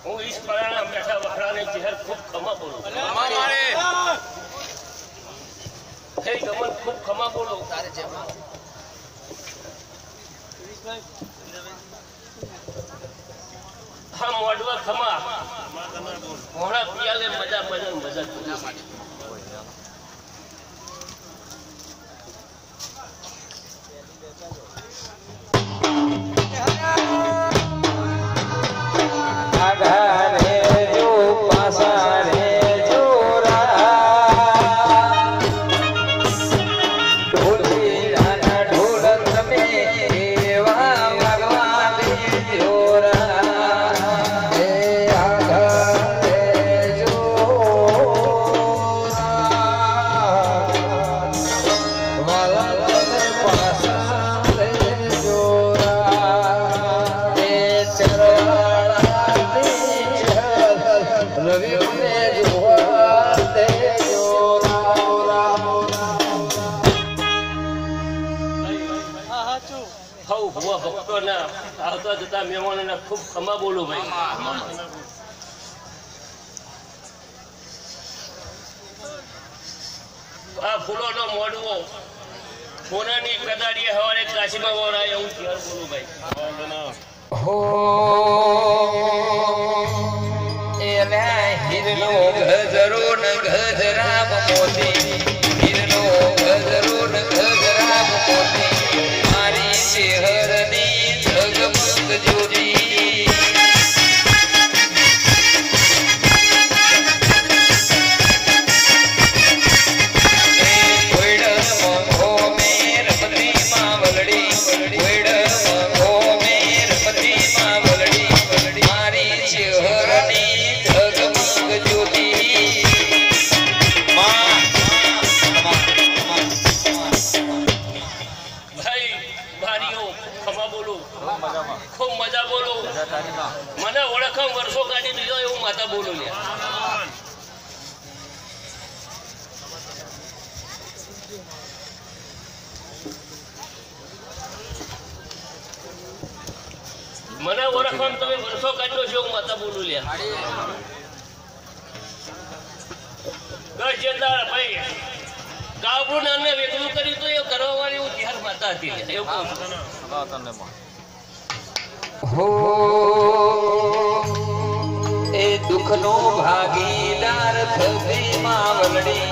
હું ઈશ પરાણા બેઠા વખરાને ચહેર ખૂબ ખમા બોલું હે ગમન ખૂબ ખમા બોલો તારે જેમ હા મોડવા ખમા મોડા પિયાલે મજા મજા મજા આવતા જતા મહેમાનોને ખૂબ ખમા બોલું ભાઈ આ ફૂલોનો મોડવો સોનાની કદાડીએ હવારે કાશીમાં વરાય હું ત્યારે બોલું ભાઈ હો એલા હિરનો ગજરો ન ગજરામ મોતી હિરનો ગજરો ન ગજરામ મોતી મારી શહેરની જગમગ જ્યોતિ ખૂબ મજા બોલો મને ઓળખમ વર્ષો કાઢી દીધો એવું માતા બોલું લે મને ઓળખમ તમે વર્ષો કાઢ્યો છો એવું માતા બોલું લે ગજેદાર ભાઈ ગાબડું નાને વેગળું કર્યું તો એ કરવા વાળી હું ધ્યાન માતા હતી એવું હો એ દુઃખનો ભાગીદાર થતી માવલડી